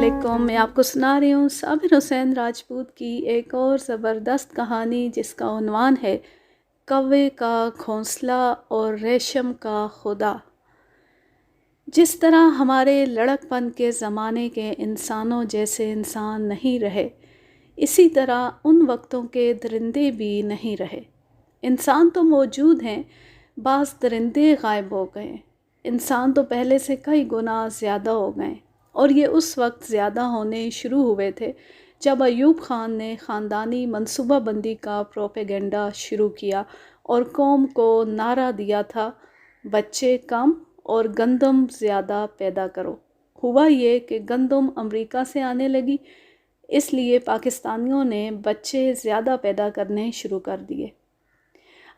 علیکم، میں آپ کو سنا رہی ہوں صابر حسین راجپوت کی ایک اور زبردست کہانی جس کا عنوان ہے کوے کا گھونسلہ اور ریشم کا خدا۔ جس طرح ہمارے لڑک پن کے زمانے کے انسانوں جیسے انسان نہیں رہے، اسی طرح ان وقتوں کے درندے بھی نہیں رہے۔ انسان تو موجود ہیں، بعض درندے غائب ہو گئے۔ انسان تو پہلے سے کئی گنا زیادہ ہو گئے، اور یہ اس وقت زیادہ ہونے شروع ہوئے تھے جب ایوب خان نے خاندانی منصوبہ بندی کا پروپیگنڈا شروع کیا اور قوم کو نعرہ دیا تھا، بچے کم اور گندم زیادہ پیدا کرو۔ ہوا یہ کہ گندم امریکہ سے آنے لگی، اس لیے پاکستانیوں نے بچے زیادہ پیدا کرنے شروع کر دیے۔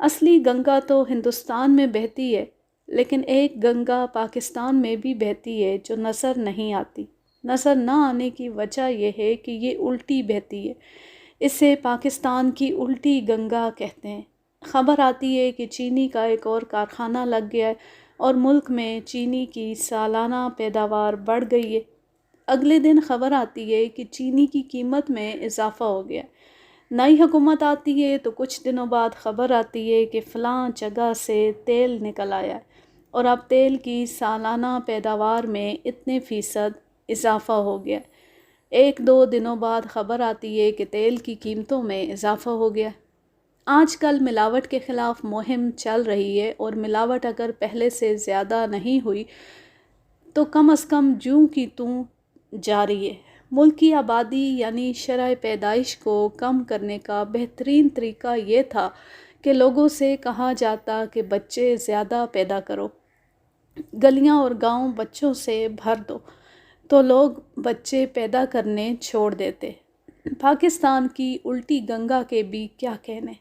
اصلی گنگا تو ہندوستان میں بہتی ہے، لیکن ایک گنگا پاکستان میں بھی بہتی ہے جو نظر نہیں آتی۔ نظر نہ آنے کی وجہ یہ ہے کہ یہ الٹی بہتی ہے، اسے پاکستان کی الٹی گنگا کہتے ہیں۔ خبر آتی ہے کہ چینی کا ایک اور کارخانہ لگ گیا ہے اور ملک میں چینی کی سالانہ پیداوار بڑھ گئی ہے۔ اگلے دن خبر آتی ہے کہ چینی کی قیمت میں اضافہ ہو گیا۔ نئی حکومت آتی ہے تو کچھ دنوں بعد خبر آتی ہے کہ فلاں جگہ سے تیل نکل آیا ہے اور اب تیل کی سالانہ پیداوار میں اتنے فیصد اضافہ ہو گیا۔ ایک دو دنوں بعد خبر آتی ہے کہ تیل کی قیمتوں میں اضافہ ہو گیا۔ آج کل ملاوٹ کے خلاف مہم چل رہی ہے، اور ملاوٹ اگر پہلے سے زیادہ نہیں ہوئی تو کم از کم جوں کی توں جاری ہے۔ ملک کی آبادی یعنی شرح پیدائش کو کم کرنے کا بہترین طریقہ یہ تھا کہ لوگوں سے کہا جاتا کہ بچے زیادہ پیدا کرو، گلیاں اور گاؤں بچوں سے بھر دو، تو لوگ بچے پیدا کرنے چھوڑ دیتے۔ پاکستان کی الٹی گنگا کے بھی کیا کہنے۔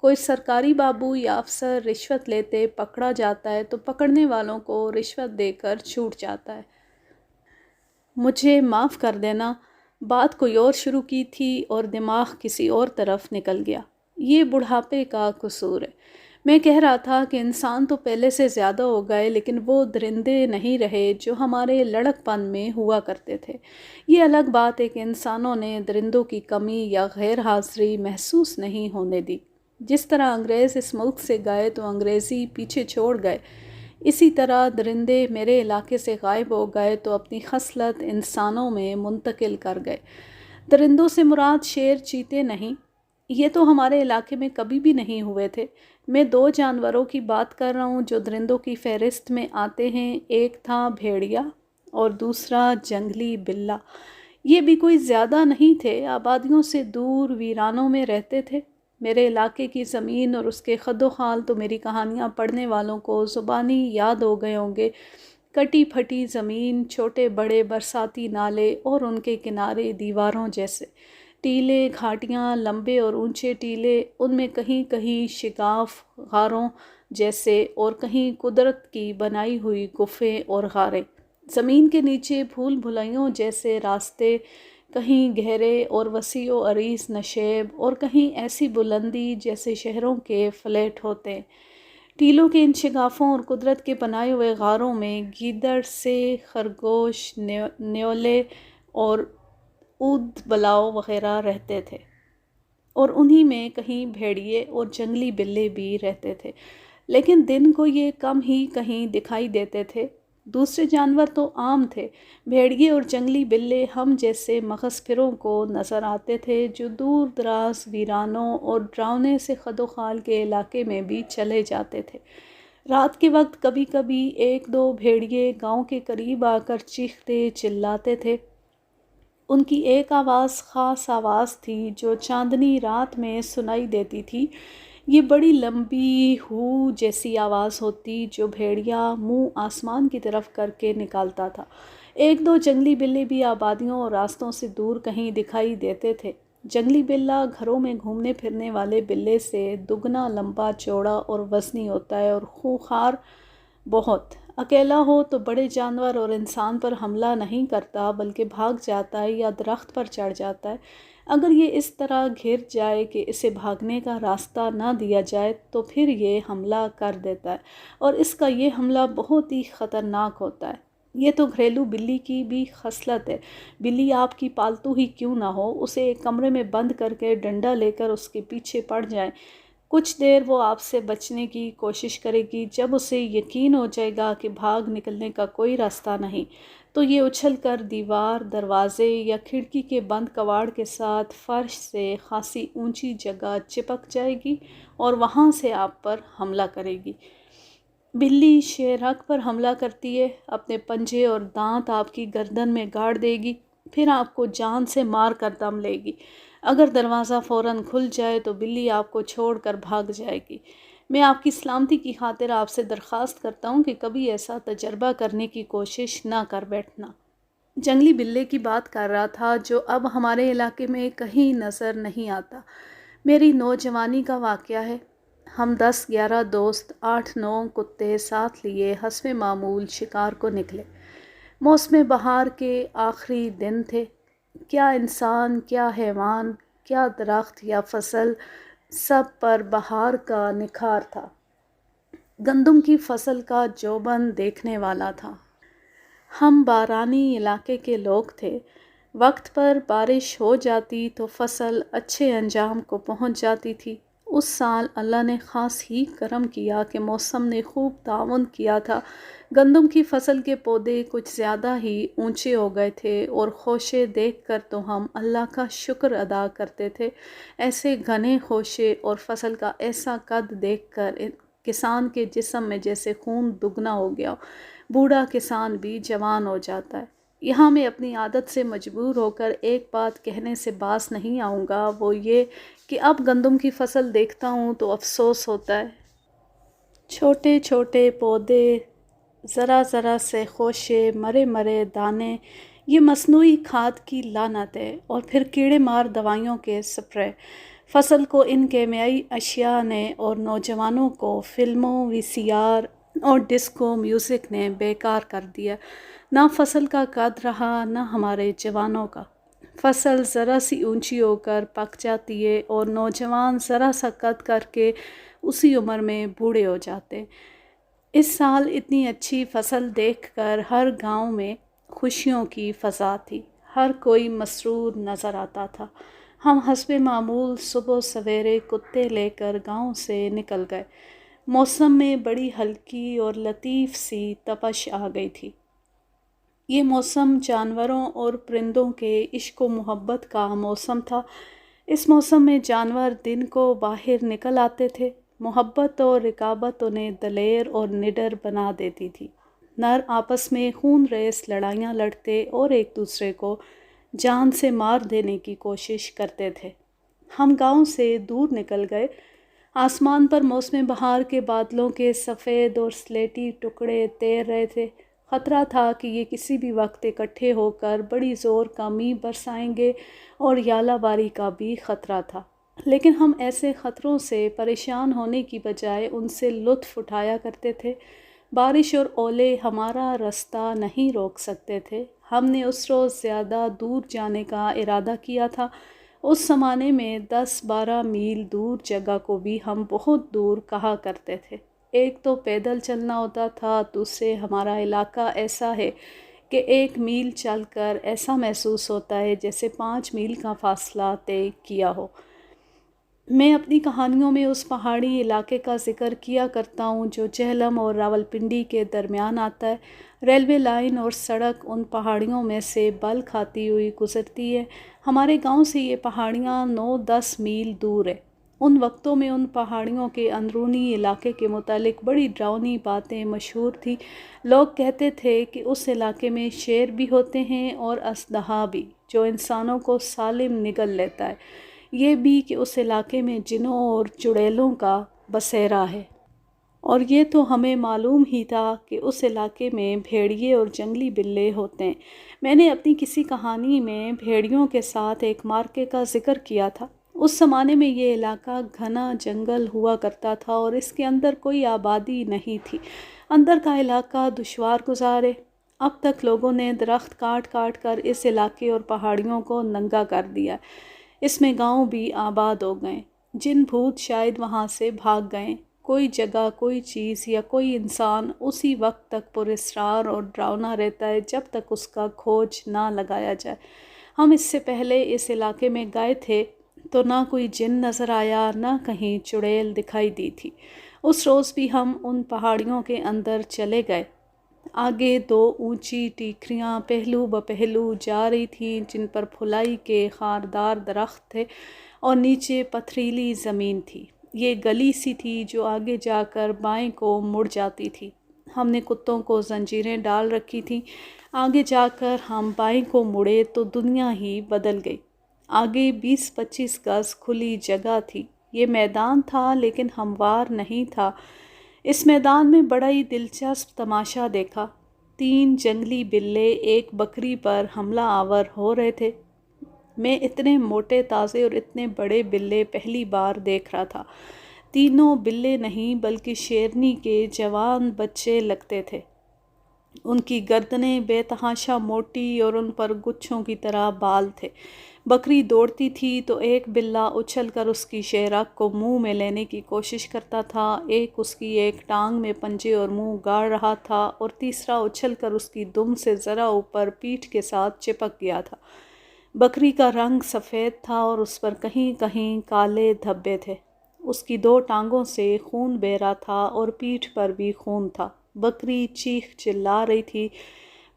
کوئی سرکاری بابو یا افسر رشوت لیتے پکڑا جاتا ہے تو پکڑنے والوں کو رشوت دے کر چھوٹ جاتا ہے۔ مجھے معاف کر دینا، بات کوئی اور شروع کی تھی اور دماغ کسی اور طرف نکل گیا۔ یہ بڑھاپے کا قصور ہے۔ میں کہہ رہا تھا کہ انسان تو پہلے سے زیادہ ہو گئے، لیکن وہ درندے نہیں رہے جو ہمارے لڑک پن میں ہوا کرتے تھے۔ یہ الگ بات ہے کہ انسانوں نے درندوں کی کمی یا غیر حاضری محسوس نہیں ہونے دی۔ جس طرح انگریز اس ملک سے گئے تو انگریزی پیچھے چھوڑ گئے، اسی طرح درندے میرے علاقے سے غائب ہو گئے تو اپنی خصلت انسانوں میں منتقل کر گئے۔ درندوں سے مراد شیر چیتے نہیں، یہ تو ہمارے علاقے میں کبھی بھی نہیں ہوئے تھے۔ میں دو جانوروں کی بات کر رہا ہوں جو درندوں کی فہرست میں آتے ہیں، ایک تھا بھیڑیا اور دوسرا جنگلی بلہ۔ یہ بھی کوئی زیادہ نہیں تھے، آبادیوں سے دور ویرانوں میں رہتے تھے۔ میرے علاقے کی زمین اور اس کے خد و خال تو میری کہانیاں پڑھنے والوں کو زبانی یاد ہو گئے ہوں گے۔ کٹی پھٹی زمین، چھوٹے بڑے برساتی نالے اور ان کے کنارے دیواروں جیسے، ٹیلے، گھاٹیاں، لمبے اور اونچے ٹیلے، ان میں کہیں کہیں شگاف غاروں جیسے اور کہیں قدرت کی بنائی ہوئی گپھیں اور غاریں، زمین کے نیچے بھول بھلائیوں جیسے راستے، کہیں گہرے اور وسیع و عریض نشیب اور کہیں ایسی بلندی جیسے شہروں کے فلیٹ ہوتے ہیں۔ ٹیلوں کے ان شگافوں اور قدرت کے بنائے ہوئے غاروں میں گیدڑ سے خرگوش، نیولے اور اود بلاؤ وغیرہ رہتے تھے، اور انہی میں کہیں بھیڑیے اور جنگلی بلے بھی رہتے تھے، لیکن دن کو یہ کم ہی کہیں دکھائی دیتے تھے۔ دوسرے جانور تو عام تھے، بھیڑیے اور جنگلی بلے ہم جیسے مغز پھروں کو نظر آتے تھے جو دور دراز ویرانوں اور ڈراؤنے سے خد و خال کے علاقے میں بھی چلے جاتے تھے۔ رات کے وقت کبھی کبھی ایک دو بھیڑیے گاؤں کے قریب آ کر چیختے چلاتے تھے۔ ان کی ایک آواز خاص آواز تھی جو چاندنی رات میں سنائی دیتی تھی۔ یہ بڑی لمبی ہو جیسی آواز ہوتی جو بھیڑیا منہ آسمان کی طرف کر کے نکالتا تھا۔ ایک دو جنگلی بلے بھی آبادیوں اور راستوں سے دور کہیں دکھائی دیتے تھے۔ جنگلی بلہ گھروں میں گھومنے پھرنے والے بلے سے دگنا لمبا چوڑا اور وزنی ہوتا ہے اور خونخوار بہت۔ اکیلا ہو تو بڑے جانور اور انسان پر حملہ نہیں کرتا بلکہ بھاگ جاتا ہے یا درخت پر چڑھ جاتا ہے۔ اگر یہ اس طرح گھر جائے کہ اسے بھاگنے کا راستہ نہ دیا جائے تو پھر یہ حملہ کر دیتا ہے، اور اس کا یہ حملہ بہت ہی خطرناک ہوتا ہے۔ یہ تو گھریلو بلی کی بھی خصلت ہے۔ بلی آپ کی پالتو ہی کیوں نہ ہو، اسے ایک کمرے میں بند کر کے ڈنڈا لے کر اس کے پیچھے پڑ جائیں، کچھ دیر وہ آپ سے بچنے کی کوشش کرے گی۔ جب اسے یقین ہو جائے گا کہ بھاگ نکلنے کا کوئی راستہ نہیں، تو یہ اچھل کر دیوار، دروازے یا کھڑکی کے بند کواڑ کے ساتھ فرش سے خاصی اونچی جگہ چپک جائے گی اور وہاں سے آپ پر حملہ کرے گی۔ بلی شیرک پر حملہ کرتی ہے، اپنے پنجے اور دانت آپ کی گردن میں گاڑ دے گی، پھر آپ کو جان سے مار کر دم لے گی۔ اگر دروازہ فوراً کھل جائے تو بلی آپ کو چھوڑ کر بھاگ جائے گی۔ میں آپ کی سلامتی کی خاطر آپ سے درخواست کرتا ہوں کہ کبھی ایسا تجربہ کرنے کی کوشش نہ کر بیٹھنا۔ جنگلی بلے کی بات کر رہا تھا جو اب ہمارے علاقے میں کہیں نظر نہیں آتا۔ میری نوجوانی کا واقعہ ہے۔ ہم 10-11 دوست 8-9 کتے ساتھ لیے حسب معمول شکار کو نکلے۔ موسم بہار کے آخری دن تھے۔ کیا انسان، کیا حیوان، کیا درخت یا فصل، سب پر بہار کا نکھار تھا۔ گندم کی فصل کا جوبن دیکھنے والا تھا۔ ہم بارانی علاقے کے لوگ تھے۔ وقت پر بارش ہو جاتی تو فصل اچھے انجام کو پہنچ جاتی تھی۔ اس سال اللہ نے خاص ہی کرم کیا کہ موسم نے خوب تعاون کیا تھا۔ گندم کی فصل کے پودے کچھ زیادہ ہی اونچے ہو گئے تھے اور خوشے دیکھ کر تو ہم اللہ کا شکر ادا کرتے تھے۔ ایسے گھنے خوشے اور فصل کا ایسا قد دیکھ کر کسان کے جسم میں جیسے خون دگنا ہو گیا۔ بوڑھا کسان بھی جوان ہو جاتا ہے۔ یہاں میں اپنی عادت سے مجبور ہو کر ایک بات کہنے سے باز نہیں آؤں گا، وہ یہ کہ اب گندم کی فصل دیکھتا ہوں تو افسوس ہوتا ہے۔ چھوٹے چھوٹے پودے، ذرا ذرا سے خوشے، مرے مرے دانے، یہ مصنوعی کھاد کی لعنت ہے، اور پھر کیڑے مار دوائیوں کے سپرے۔ فصل کو ان کیمیائی اشیاء نے اور نوجوانوں کو فلموں، وی سی آر اور ڈسکو میوزک نے بیکار کر دیا۔ نہ فصل کا قد رہا، نہ ہمارے جوانوں کا۔ فصل ذرا سی اونچی ہو کر پک جاتی ہے اور نوجوان ذرا سا قد کر کے اسی عمر میں بوڑھے ہو جاتے۔ اس سال اتنی اچھی فصل دیکھ کر ہر گاؤں میں خوشیوں کی فضا تھی، ہر کوئی مسرور نظر آتا تھا۔ ہم حسب معمول صبح سویرے کتے لے کر گاؤں سے نکل گئے۔ موسم میں بڑی ہلکی اور لطیف سی تپش آ گئی تھی۔ یہ موسم جانوروں اور پرندوں کے عشق و محبت کا موسم تھا۔ اس موسم میں جانور دن کو باہر نکل آتے تھے۔ محبت اور رقابت انہیں دلیر اور نڈر بنا دیتی تھی۔ نر آپس میں خون ریز لڑائیاں لڑتے اور ایک دوسرے کو جان سے مار دینے کی کوشش کرتے تھے۔ ہم گاؤں سے دور نکل گئے۔ آسمان پر موسم بہار کے بادلوں کے سفید اور سلیٹی ٹکڑے تیر رہے تھے۔ خطرہ تھا کہ یہ کسی بھی وقت اکٹھے ہو کر بڑی زور کا مینہ برسائیں گے، اور یالہ باری کا بھی خطرہ تھا۔ لیکن ہم ایسے خطروں سے پریشان ہونے کی بجائے ان سے لطف اٹھایا کرتے تھے۔ بارش اور اولے ہمارا رستہ نہیں روک سکتے تھے۔ ہم نے اس روز زیادہ دور جانے کا ارادہ کیا تھا۔ اس زمانے میں 10-12 میل دور جگہ کو بھی ہم بہت دور کہا کرتے تھے۔ ایک تو پیدل چلنا ہوتا تھا، دوسرے ہمارا علاقہ ایسا ہے کہ 1 میل چل کر ایسا محسوس ہوتا ہے جیسے 5 میل کا فاصلہ طے کیا ہو۔ میں اپنی کہانیوں میں اس پہاڑی علاقے کا ذکر کیا کرتا ہوں جو جہلم اور راولپنڈی کے درمیان آتا ہے۔ ریلوے لائن اور سڑک ان پہاڑیوں میں سے بل کھاتی ہوئی گزرتی ہے۔ ہمارے گاؤں سے یہ پہاڑیاں 9-10 میل دور ہے۔ ان وقتوں میں ان پہاڑیوں کے اندرونی علاقے کے متعلق بڑی ڈراؤنی باتیں مشہور تھیں۔ لوگ کہتے تھے کہ اس علاقے میں شیر بھی ہوتے ہیں اور اژدہا بھی، جو انسانوں کو سالم نگل لیتا ہے۔ یہ بھی کہ اس علاقے میں جنوں اور چڑیلوں کا بسیرا ہے۔ اور یہ تو ہمیں معلوم ہی تھا کہ اس علاقے میں بھیڑیے اور جنگلی بلے ہوتے ہیں۔ میں نے اپنی کسی کہانی میں بھیڑیوں کے ساتھ ایک معرکے کا ذکر کیا تھا۔ اس زمانے میں یہ علاقہ گھنا جنگل ہوا کرتا تھا اور اس کے اندر کوئی آبادی نہیں تھی۔ اندر کا علاقہ دشوار گزار ہے۔ اب تک لوگوں نے درخت کاٹ کاٹ کر اس علاقے اور پہاڑیوں کو ننگا کر دیا۔ اس میں گاؤں بھی آباد ہو گئے۔ جن بھوت شاید وہاں سے بھاگ گئے۔ کوئی جگہ، کوئی چیز یا کوئی انسان اسی وقت تک پراسرار اور ڈراؤنا رہتا ہے جب تک اس کا کھوج نہ لگایا جائے۔ ہم اس سے پہلے اس علاقے میں گئے تھے تو نہ کوئی جن نظر آیا، نہ کہیں چڑیل دکھائی دی تھی۔ اس روز بھی ہم ان پہاڑیوں کے اندر چلے گئے۔ آگے 2 اونچی ٹیکریاں پہلو بپہلو جا رہی تھیں جن پر پھلائی کے خاردار درخت تھے اور نیچے پتھریلی زمین تھی۔ یہ گلی سی تھی جو آگے جا کر بائیں کو مڑ جاتی تھی۔ ہم نے کتوں کو زنجیریں ڈال رکھی تھیں۔ آگے جا کر ہم بائیں کو مڑے تو دنیا ہی بدل گئی۔ آگے 20-25 گز کھلی جگہ تھی۔ یہ میدان تھا لیکن ہموار نہیں تھا۔ اس میدان میں بڑا ہی دلچسپ تماشا دیکھا۔ 3 جنگلی بلے ایک بکری پر حملہ آور ہو رہے تھے۔ میں اتنے موٹے تازے اور اتنے بڑے بلے پہلی بار دیکھ رہا تھا۔ تینوں بلے نہیں بلکہ شیرنی کے جوان بچے لگتے تھے۔ ان کی گردنیں بے تحاشا موٹی اور ان پر گچھوں کی طرح بال تھے۔ بکری دوڑتی تھی تو ایک بلا اچھل کر اس کی شہرک کو منہ میں لینے کی کوشش کرتا تھا، ایک اس کی ایک ٹانگ میں پنجے اور منہ گاڑ رہا تھا اور تیسرا اچھل کر اس کی دم سے ذرا اوپر پیٹھ کے ساتھ چپک گیا تھا۔ بکری کا رنگ سفید تھا اور اس پر کہیں کہیں کالے دھبے تھے۔ اس کی 2 ٹانگوں سے خون بہہ رہا تھا اور پیٹھ پر بھی خون تھا۔ بکری چیخ چلا رہی تھی۔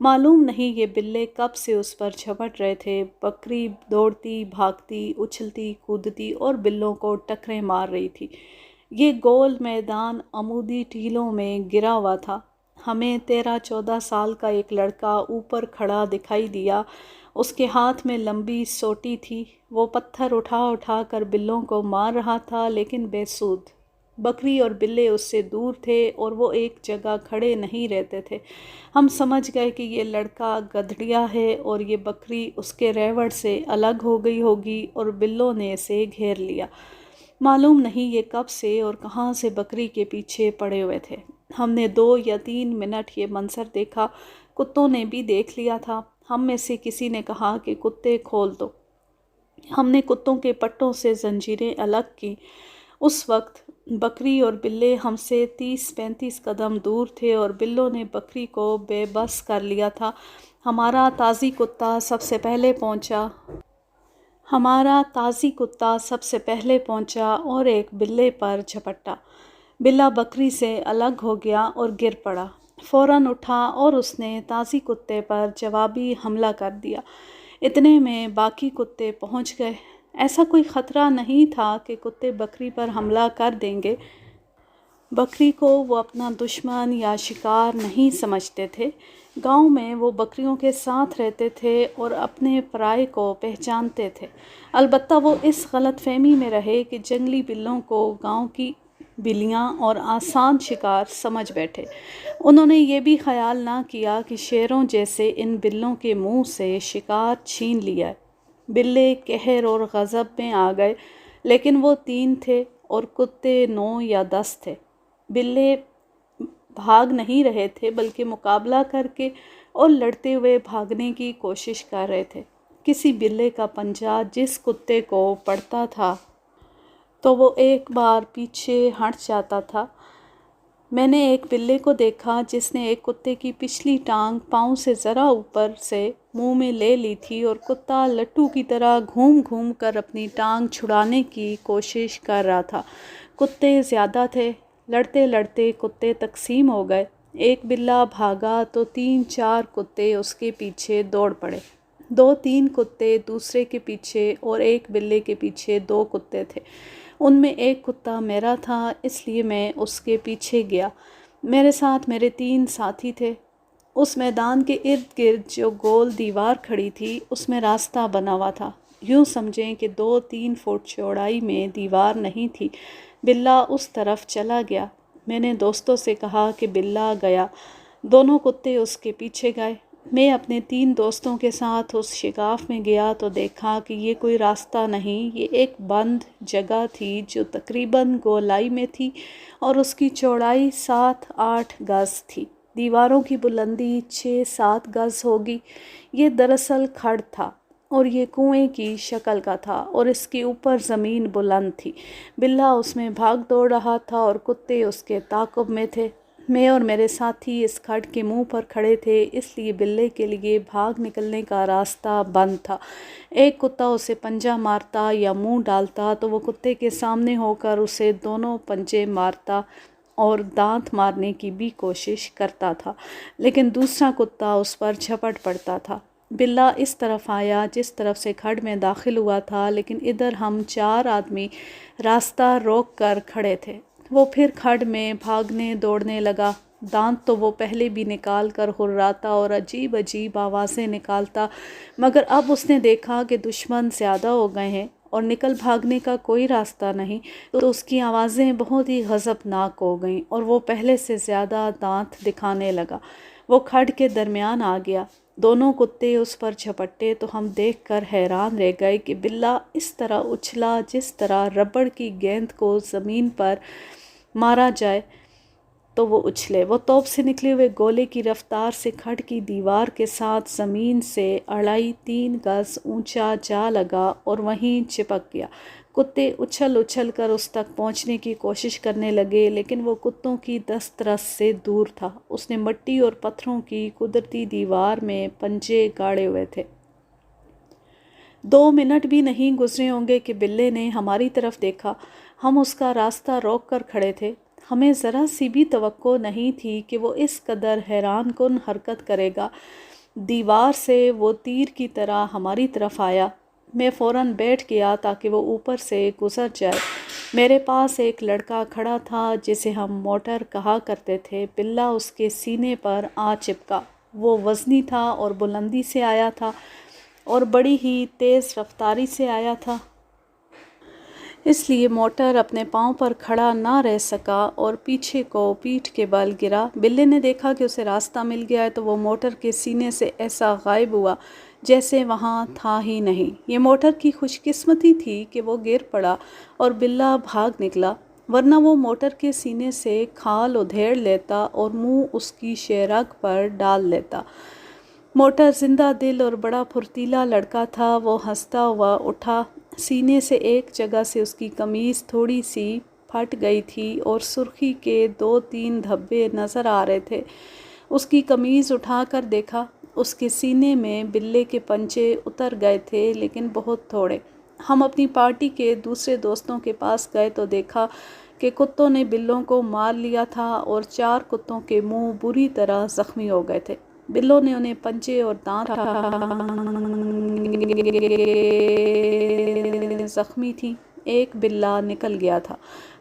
معلوم نہیں یہ بلے کب سے اس پر جھپٹ رہے تھے۔ بکری دوڑتی، بھاگتی، اچھلتی، کودتی اور بلوں کو ٹکریں مار رہی تھی۔ یہ گول میدان عمودی ٹیلوں میں گرا ہوا تھا۔ ہمیں 13-14 سال کا ایک لڑکا اوپر کھڑا دکھائی دیا۔ اس کے ہاتھ میں لمبی سوٹی تھی۔ وہ پتھر اٹھا اٹھا کر بلوں کو مار رہا تھا لیکن بے سود۔ بکری اور بلے اس سے دور تھے اور وہ ایک جگہ کھڑے نہیں رہتے تھے۔ ہم سمجھ گئے کہ یہ لڑکا گدھڑیا ہے اور یہ بکری اس کے ریوڑ سے الگ ہو گئی ہوگی اور بلوں نے اسے گھیر لیا۔ معلوم نہیں یہ کب سے اور کہاں سے بکری کے پیچھے پڑے ہوئے تھے۔ ہم نے 2 یا 3 منٹ یہ منظر دیکھا۔ کتوں نے بھی دیکھ لیا تھا۔ ہم میں سے کسی نے کہا کہ کتے کھول دو۔ ہم نے کتوں کے پٹوں سے زنجیریں الگ کی۔ اس وقت بکری اور بلے ہم سے 30-35 قدم دور تھے اور بلوں نے بکری کو بے بس کر لیا تھا۔ ہمارا تازی کتا سب سے پہلے پہنچا اور ایک بلے پر جھپٹا۔ بلا بکری سے الگ ہو گیا اور گر پڑا۔ فوراً اٹھا اور اس نے تازی کتے پر جوابی حملہ کر دیا۔ اتنے میں باقی کتے پہنچ گئے۔ ایسا کوئی خطرہ نہیں تھا کہ کتے بکری پر حملہ کر دیں گے۔ بکری کو وہ اپنا دشمن یا شکار نہیں سمجھتے تھے۔ گاؤں میں وہ بکریوں کے ساتھ رہتے تھے اور اپنے پرائے کو پہچانتے تھے۔ البتہ وہ اس غلط فہمی میں رہے کہ جنگلی بلوں کو گاؤں کی بلیاں اور آسان شکار سمجھ بیٹھے۔ انہوں نے یہ بھی خیال نہ کیا کہ شیروں جیسے ان بلوں کے منہ سے شکار چھین لیا ہے۔ بلے قہر اور غضب میں آ گئے، لیکن وہ 3 تھے اور کتے 9 یا 10 تھے۔ بلے بھاگ نہیں رہے تھے بلکہ مقابلہ کر کے اور لڑتے ہوئے بھاگنے کی کوشش کر رہے تھے۔ کسی بلے کا پنجہ جس کتے کو پڑتا تھا تو وہ ایک بار پیچھے ہٹ جاتا تھا۔ میں نے ایک بلے کو دیکھا جس نے ایک کتے کی پچھلی ٹانگ پاؤں سے ذرا اوپر سے منہ میں لے لی تھی اور کتا لٹو کی طرح گھوم گھوم کر اپنی ٹانگ چھڑانے کی کوشش کر رہا تھا۔ کتے زیادہ تھے۔ لڑتے لڑتے کتے تقسیم ہو گئے۔ ایک بلا بھاگا تو 3-4 کتے اس کے پیچھے دوڑ پڑے۔ 2-3 کتے دوسرے کے پیچھے اور ایک بلے کے پیچھے 2 کتے تھے۔ ان میں ایک کتا میرا تھا، اس لیے میں اس کے پیچھے گیا۔ میرے ساتھ میرے 3 ساتھی تھے۔ اس میدان کے ارد گرد جو گول دیوار کھڑی تھی اس میں راستہ بنا ہوا تھا۔ یوں سمجھیں کہ 2-3 فٹ چوڑائی میں دیوار نہیں تھی۔ بلا اس طرف چلا گیا۔ میں نے دوستوں سے کہا کہ بلا گیا۔ دونوں کتے اس کے پیچھے گئے۔ میں اپنے 3 دوستوں کے ساتھ اس شگاف میں گیا تو دیکھا کہ یہ کوئی راستہ نہیں، یہ ایک بند جگہ تھی جو تقریباً گولائی میں تھی اور اس کی چوڑائی 7-8 گز تھی۔ دیواروں کی بلندی 6-7 گز ہوگی۔ یہ دراصل کھڈ تھا۔ اور یہ کنویں کی شکل کا تھا اور اس کے اوپر زمین بلند تھی۔ بلّا اس میں بھاگ دوڑ رہا تھا اور کتے اس کے تعاقب میں تھے۔ میں اور میرے ساتھی اس کھڈ کے منہ پر کھڑے تھے، اس لیے بلے کے لیے بھاگ نکلنے کا راستہ بند تھا۔ ایک کتا اسے پنجہ مارتا یا منہ ڈالتا تو وہ کتے کے سامنے ہو کر اسے دونوں پنجے مارتا اور دانت مارنے کی بھی کوشش کرتا تھا، لیکن دوسرا کتا اس پر جھپٹ پڑتا تھا۔ بلّا اس طرف آیا جس طرف سے کھڈ میں داخل ہوا تھا، لیکن ادھر ہم 4 آدمی راستہ روک کر کھڑے تھے۔ وہ پھر کھڈ میں بھاگنے دوڑنے لگا۔ دانت تو وہ پہلے بھی نکال کر ہرراتا اور عجیب عجیب آوازیں نکالتا، مگر اب اس نے دیکھا کہ دشمن زیادہ ہو گئے ہیں اور نکل بھاگنے کا کوئی راستہ نہیں، تو اس کی آوازیں بہت ہی غضبناک ہو گئیں اور وہ پہلے سے زیادہ دانت دکھانے لگا۔ وہ کھڈ کے درمیان آ گیا۔ دونوں کتے اس پر جھپٹے تو ہم دیکھ کر حیران رہ گئے کہ بلّا اس طرح اچھلا جس طرح ربڑ کی گیند کو زمین پر مارا جائے تو وہ اچھلے۔ وہ توپ سے نکلے ہوئے گولے کی رفتار سے کھڈ کی دیوار کے ساتھ زمین سے 2.5-3 گز اونچا جا لگا اور وہیں چپک گیا۔ کتے اچھل اچھل کر اس تک پہنچنے کی کوشش کرنے لگے، لیکن وہ کتوں کی دست رس سے دور تھا۔ اس نے مٹی اور پتھروں کی قدرتی دیوار میں پنجے گاڑے ہوئے تھے۔ 2 منٹ بھی نہیں گزرے ہوں گے کہ بلے نے ہماری طرف دیکھا۔ ہم اس کا راستہ روک کر کھڑے تھے۔ ہمیں ذرا سی بھی توقع نہیں تھی کہ وہ اس قدر حیران کن حرکت کرے گا۔ دیوار سے وہ تیر کی طرح ہماری طرف آیا۔ میں فوراً بیٹھ گیا تاکہ وہ اوپر سے گزر جائے۔ میرے پاس ایک لڑکا کھڑا تھا جسے ہم موٹر کہا کرتے تھے۔ بلّا اس کے سینے پر آ چپکا۔ وہ وزنی تھا اور بلندی سے آیا تھا اور بڑی ہی تیز رفتاری سے آیا تھا۔ اس لیے موٹر اپنے پاؤں پر کھڑا نہ رہ سکا اور پیچھے کو پیٹھ کے بل گرا۔ بلے نے دیکھا کہ اسے راستہ مل گیا ہے تو وہ موٹر کے سینے سے ایسا غائب ہوا جیسے وہاں تھا ہی نہیں۔ یہ موٹر کی خوش قسمتی تھی کہ وہ گر پڑا اور بلّا بھاگ نکلا، ورنہ وہ موٹر کے سینے سے کھال ادھیڑ لیتا اور منہ اس کی شیرگ پر ڈال لیتا۔ موٹر زندہ دل اور بڑا پھرتیلا لڑکا تھا۔ وہ ہنستا ہوا اٹھا۔ سینے سے ایک جگہ سے اس کی قمیض تھوڑی سی پھٹ گئی تھی اور سرخی کے 2-3 دھبے نظر آ رہے تھے۔ اس کی قمیض اٹھا کر دیکھا۔ اس کے سینے میں بلے کے پنجے اتر گئے تھے، لیکن بہت تھوڑے۔ ہم اپنی پارٹی کے دوسرے دوستوں کے پاس گئے تو دیکھا کہ کتوں نے بلوں کو مار لیا تھا اور 4 کتوں کے منہ بری طرح زخمی ہو گئے تھے۔ بلوں نے انہیں پنجے اور دانت زخمی تھی۔ ایک بلّا نکل گیا تھا۔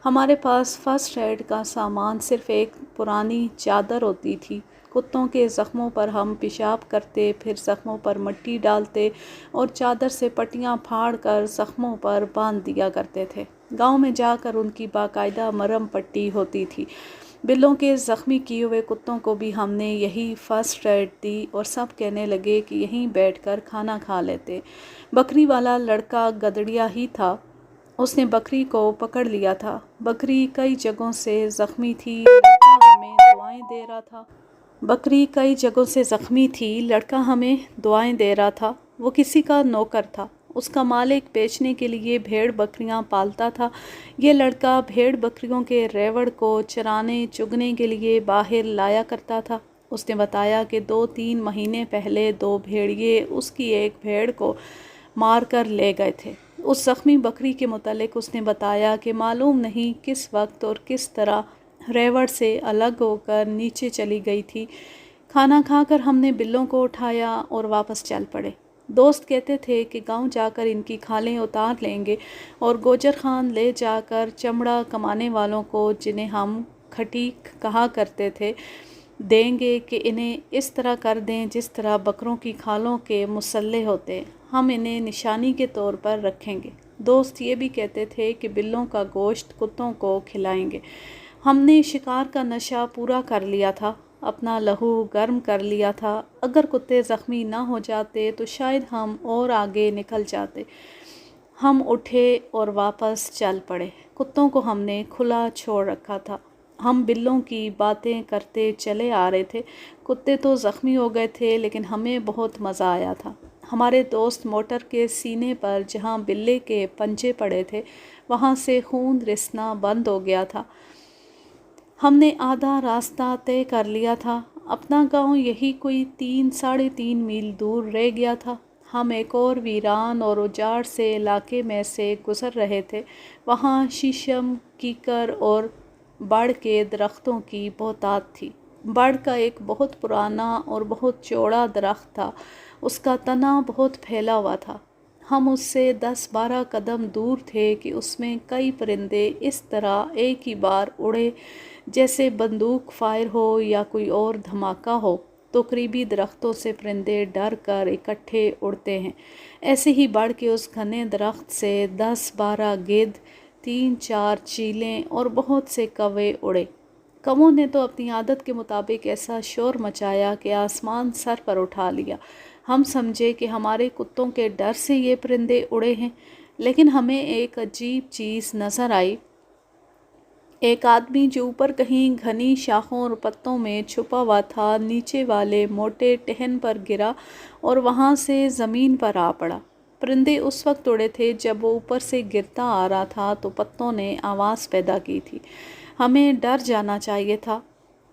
ہمارے پاس فرسٹ ایڈ کا سامان صرف ایک پرانی چادر ہوتی تھی۔ کتوں کے زخموں پر ہم پیشاب کرتے، پھر زخموں پر مٹی ڈالتے اور چادر سے پٹیاں پھاڑ کر زخموں پر باندھ دیا کرتے تھے۔ گاؤں میں جا کر ان کی باقاعدہ مرہم پٹی ہوتی تھی۔ بلوں کے زخمی کیے ہوئے کتوں کو بھی ہم نے یہی فرسٹ ایڈ دی اور سب کہنے لگے کہ یہیں بیٹھ کر کھانا کھا لیتے۔ بکری والا لڑکا گدڑیا ہی تھا۔ اس نے بکری کو پکڑ لیا تھا۔ بکری کئی جگہوں سے زخمی تھی، لڑکا ہمیں دعائیں دے رہا تھا۔ بکری کئی جگہوں سے زخمی تھی، لڑکا ہمیں دعائیں دے رہا تھا۔ وہ کسی کا نوکر تھا۔ اس کا مالک بیچنے کے لیے بھیڑ بکریاں پالتا تھا۔ یہ لڑکا بھیڑ بکریوں کے ریوڑ کو چرانے چگنے کے لیے باہر لایا کرتا تھا۔ اس نے بتایا کہ 2-3 مہینے پہلے 2 بھیڑیے اس کی ایک بھیڑ کو مار کر لے گئے تھے۔ اس زخمی بکری کے متعلق اس نے بتایا کہ معلوم نہیں کس وقت اور کس طرح ریوڑ سے الگ ہو کر نیچے چلی گئی تھی۔ کھانا کھا کر ہم نے بلوں کو اٹھایا اور واپس چل پڑے۔ دوست کہتے تھے کہ گاؤں جا کر ان کی کھالیں اتار لیں گے اور گوجر خان لے جا کر چمڑا کمانے والوں کو، جنہیں ہم کھٹیک کہا کرتے تھے، دیں گے کہ انہیں اس طرح کر دیں جس طرح بکروں کی کھالوں کے مسلح ہوتے، ہم انہیں نشانی کے طور پر رکھیں گے۔ دوست یہ بھی کہتے تھے کہ بلوں کا گوشت کتوں کو کھلائیں گے۔ ہم نے شکار کا نشہ پورا کر لیا تھا، اپنا لہو گرم کر لیا تھا۔ اگر کتے زخمی نہ ہو جاتے تو شاید ہم اور آگے نکل جاتے۔ ہم اٹھے اور واپس چل پڑے۔ کتوں کو ہم نے کھلا چھوڑ رکھا تھا۔ ہم بلوں کی باتیں کرتے چلے آ رہے تھے۔ کتے تو زخمی ہو گئے تھے، لیکن ہمیں بہت مزہ آیا تھا۔ ہمارے دوست موٹر کے سینے پر جہاں بلے کے پنجے پڑے تھے وہاں سے خون رسنا بند ہو گیا تھا۔ ہم نے آدھا راستہ طے کر لیا تھا، اپنا گاؤں یہی کوئی 3-3.5 میل دور رہ گیا تھا۔ ہم ایک اور ویران اور اجاڑ سے علاقے میں سے گزر رہے تھے، وہاں شیشم، کیکر اور بڑ کے درختوں کی بہتات تھی۔ بڑ کا ایک بہت پرانا اور بہت چوڑا درخت تھا، اس کا تنا بہت پھیلا ہوا تھا۔ ہم اس سے 10-12 قدم دور تھے کہ اس میں کئی پرندے اس طرح ایک ہی بار اڑے جیسے بندوق فائر ہو یا کوئی اور دھماکہ ہو تو قریبی درختوں سے پرندے ڈر کر اکٹھے اڑتے ہیں، ایسے ہی بڑھ کے اس گھنے درخت سے 10-12 گدھ، 3-4 چیلیں اور بہت سے کوے اڑے۔ کووں نے تو اپنی عادت کے مطابق ایسا شور مچایا کہ آسمان سر پر اٹھا لیا۔ ہم سمجھے کہ ہمارے کتوں کے ڈر سے یہ پرندے اڑے ہیں، لیکن ہمیں ایک عجیب چیز نظر آئی۔ ایک آدمی جو اوپر کہیں گھنی شاخوں اور پتوں میں چھپا ہوا تھا، نیچے والے موٹے ٹہن پر گرا اور وہاں سے زمین پر آ پڑا۔ پرندے اس وقت اڑے تھے جب وہ اوپر سے گرتا آ رہا تھا تو پتوں نے آواز پیدا کی تھی۔ ہمیں ڈر جانا چاہیے تھا۔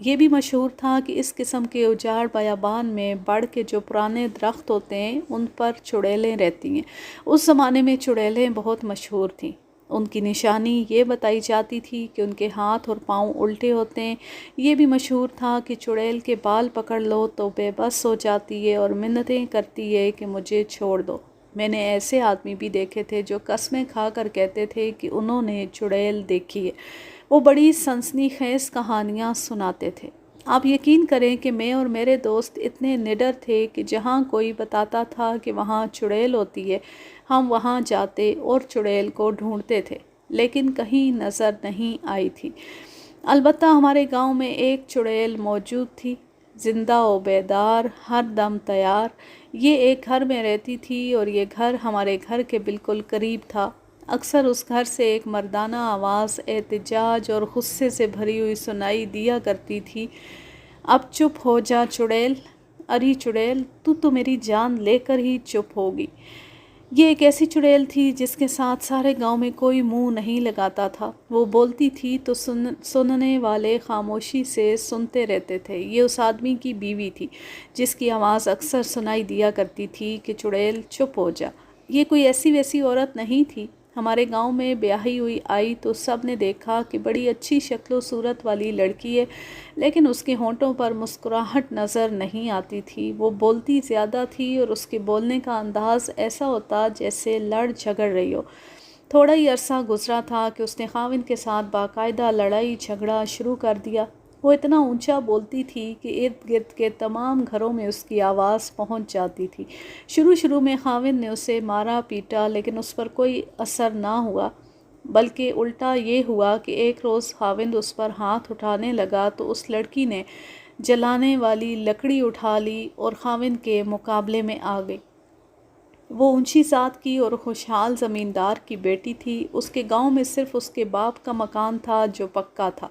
یہ بھی مشہور تھا کہ اس قسم کے اجاڑ بیابان میں بڑ کے جو پرانے درخت ہوتے ہیں ان پر چڑیلیں رہتی ہیں۔ اس زمانے میں چڑیلیں بہت مشہور تھیں۔ ان کی نشانی یہ بتائی جاتی تھی کہ ان کے ہاتھ اور پاؤں الٹے ہوتے ہیں۔ یہ بھی مشہور تھا کہ چڑیل کے بال پکڑ لو تو بے بس ہو جاتی ہے اور منتیں کرتی ہے کہ مجھے چھوڑ دو۔ میں نے ایسے آدمی بھی دیکھے تھے جو قسمیں کھا کر کہتے تھے کہ انہوں نے چڑیل دیکھی ہے۔ وہ بڑی سنسنی خیز کہانیاں سناتے تھے۔ آپ یقین کریں کہ میں اور میرے دوست اتنے نڈر تھے کہ جہاں کوئی بتاتا تھا کہ وہاں چڑیل ہوتی ہے ہم وہاں جاتے اور چڑیل کو ڈھونڈتے تھے، لیکن کہیں نظر نہیں آئی تھی۔ البتہ ہمارے گاؤں میں ایک چڑیل موجود تھی، زندہ و بیدار، ہر دم تیار۔ یہ ایک گھر میں رہتی تھی اور یہ گھر ہمارے گھر کے بالکل قریب تھا۔ اکثر اس گھر سے ایک مردانہ آواز احتجاج اور غصے سے بھری ہوئی سنائی دیا کرتی تھی، اب چپ ہو جا چڑیل، اری چڑیل تو میری جان لے کر ہی چپ ہوگی۔ یہ ایک ایسی چڑیل تھی جس کے ساتھ سارے گاؤں میں کوئی منہ نہیں لگاتا تھا۔ وہ بولتی تھی تو سننے والے خاموشی سے سنتے رہتے تھے۔ یہ اس آدمی کی بیوی تھی جس کی آواز اکثر سنائی دیا کرتی تھی کہ چڑیل چپ ہو جا۔ یہ کوئی ایسی ویسی عورت نہیں تھی۔ ہمارے گاؤں میں بیاہی ہوئی آئی تو سب نے دیکھا کہ بڑی اچھی شکل و صورت والی لڑکی ہے، لیکن اس کے ہونٹوں پر مسکراہٹ نظر نہیں آتی تھی۔ وہ بولتی زیادہ تھی اور اس کے بولنے کا انداز ایسا ہوتا جیسے لڑ جھگڑ رہی ہو۔ تھوڑا ہی عرصہ گزرا تھا کہ اس نے خاوند کے ساتھ باقاعدہ لڑائی جھگڑا شروع کر دیا۔ وہ اتنا اونچا بولتی تھی کہ ارد گرد کے تمام گھروں میں اس کی آواز پہنچ جاتی تھی۔ شروع میں خاوند نے اسے مارا پیٹا، لیکن اس پر کوئی اثر نہ ہوا، بلکہ الٹا یہ ہوا کہ ایک روز خاوند اس پر ہاتھ اٹھانے لگا تو اس لڑکی نے جلانے والی لکڑی اٹھا لی اور خاوند کے مقابلے میں آ گئی۔ وہ اونچی ذات کی اور خوشحال زمیندار کی بیٹی تھی۔ اس کے گاؤں میں صرف اس کے باپ کا مکان تھا جو پکا تھا۔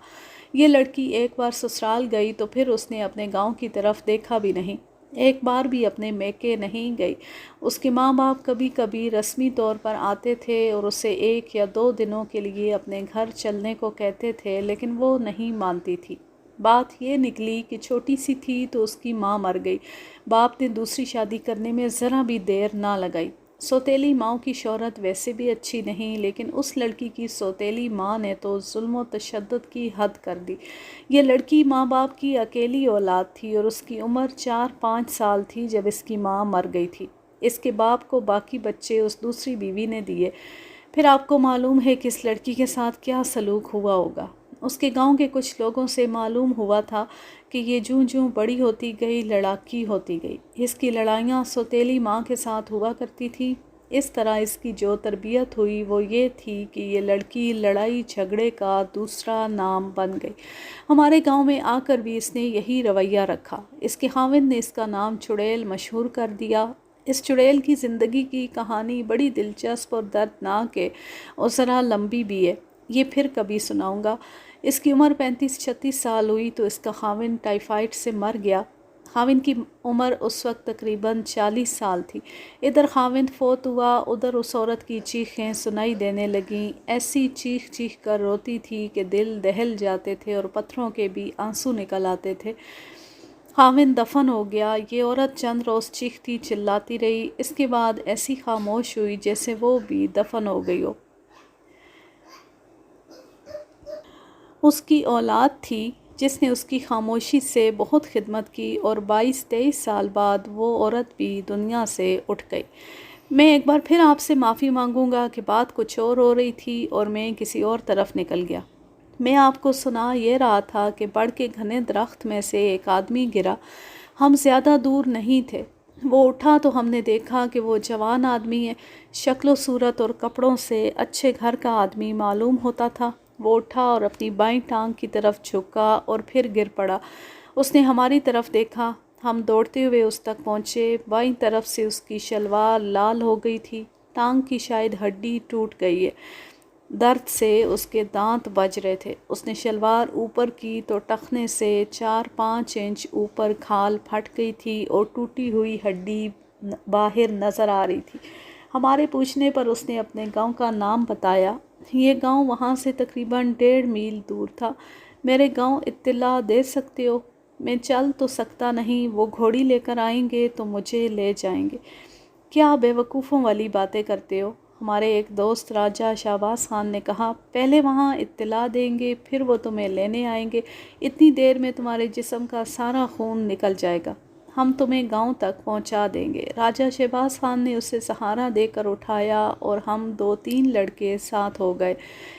یہ لڑکی ایک بار سسرال گئی تو پھر اس نے اپنے گاؤں کی طرف دیکھا بھی نہیں، ایک بار بھی اپنے میکے نہیں گئی۔ اس کے ماں باپ کبھی کبھی رسمی طور پر آتے تھے اور اسے 1 یا 2 دنوں کے لیے اپنے گھر چلنے کو کہتے تھے، لیکن وہ نہیں مانتی تھی۔ بات یہ نکلی کہ چھوٹی سی تھی تو اس کی ماں مر گئی۔ باپ نے دوسری شادی کرنے میں ذرا بھی دیر نہ لگائی۔ سوتیلی ماؤں کی شہرت ویسے بھی اچھی نہیں، لیکن اس لڑکی کی سوتیلی ماں نے تو ظلم و تشدد کی حد کر دی۔ یہ لڑکی ماں باپ کی اکیلی اولاد تھی اور اس کی عمر 4-5 سال تھی جب اس کی ماں مر گئی تھی۔ اس کے باپ کو باقی بچے اس دوسری بیوی نے دیے۔ پھر آپ کو معلوم ہے کہ اس لڑکی کے ساتھ کیا سلوک ہوا ہوگا۔ اس کے گاؤں کے کچھ لوگوں سے معلوم ہوا تھا کہ یہ جوں بڑی ہوتی گئی لڑاکی ہوتی گئی۔ اس کی لڑائیاں سوتیلی ماں کے ساتھ ہوا کرتی تھی۔ اس طرح اس کی جو تربیت ہوئی وہ یہ تھی کہ یہ لڑکی لڑائی جھگڑے کا دوسرا نام بن گئی۔ ہمارے گاؤں میں آ کر بھی اس نے یہی رویہ رکھا۔ اس کے خاوند نے اس کا نام چڑیل مشہور کر دیا۔ اس چڑیل کی زندگی کی کہانی بڑی دلچسپ اور دردناک ہے اور ذرا لمبی بھی ہے، یہ پھر کبھی سناؤں گا۔ اس کی عمر 35-36 سال ہوئی تو اس کا خاوند ٹائیفائڈ سے مر گیا۔ خاوند کی عمر اس وقت تقریباً 40 سال تھی۔ ادھر خاوند فوت ہوا، ادھر اس عورت کی چیخیں سنائی دینے لگیں، ایسی چیخ چیخ کر روتی تھی کہ دل دہل جاتے تھے اور پتھروں کے بھی آنسو نکل آتے تھے۔ خاوند دفن ہو گیا، یہ عورت چند روز چیختی چلاتی رہی، اس کے بعد ایسی خاموش ہوئی جیسے وہ بھی دفن ہو گئی ہو۔ اس کی اولاد تھی جس نے اس کی خاموشی سے بہت خدمت کی اور 22-23 سال بعد وہ عورت بھی دنیا سے اٹھ گئی۔ میں ایک بار پھر آپ سے معافی مانگوں گا کہ بات کچھ اور ہو رہی تھی اور میں کسی اور طرف نکل گیا۔ میں آپ کو سنا یہ رہا تھا کہ بڑھ کے گھنے درخت میں سے ایک آدمی گرا، ہم زیادہ دور نہیں تھے، وہ اٹھا تو ہم نے دیکھا کہ وہ جوان آدمی ہے، شکل و صورت اور کپڑوں سے اچھے گھر کا آدمی معلوم ہوتا تھا۔ وہ اٹھا اور اپنی بائیں ٹانگ کی طرف جھکا اور پھر گر پڑا۔ اس نے ہماری طرف دیکھا، ہم دوڑتے ہوئے اس تک پہنچے، بائیں طرف سے اس کی شلوار لال ہو گئی تھی، ٹانگ کی شاید ہڈی ٹوٹ گئی ہے، درد سے اس کے دانت بج رہے تھے۔ اس نے شلوار اوپر کی تو ٹخنے سے 4-5 انچ اوپر کھال پھٹ گئی تھی اور ٹوٹی ہوئی ہڈی باہر نظر آ رہی تھی۔ ہمارے پوچھنے پر اس نے اپنے گاؤں کا نام بتایا۔ یہ گاؤں وہاں سے تقریباً 1.5 میل دور تھا۔ میرے گاؤں اطلاع دے سکتے ہو؟ میں چل تو سکتا نہیں، وہ گھوڑی لے کر آئیں گے تو مجھے لے جائیں گے۔ کیا بے وقوفوں والی باتیں کرتے ہو؟ ہمارے ایک دوست راجہ شہباز خان نے کہا، پہلے وہاں اطلاع دیں گے پھر وہ تمہیں لینے آئیں گے، اتنی دیر میں تمہارے جسم کا سارا خون نکل جائے گا، ہم تمہیں گاؤں تک پہنچا دیں گے۔ راجہ شہباز خان نے اسے سہارا دے کر اٹھایا اور ہم 2-3 لڑکے ساتھ ہو گئے۔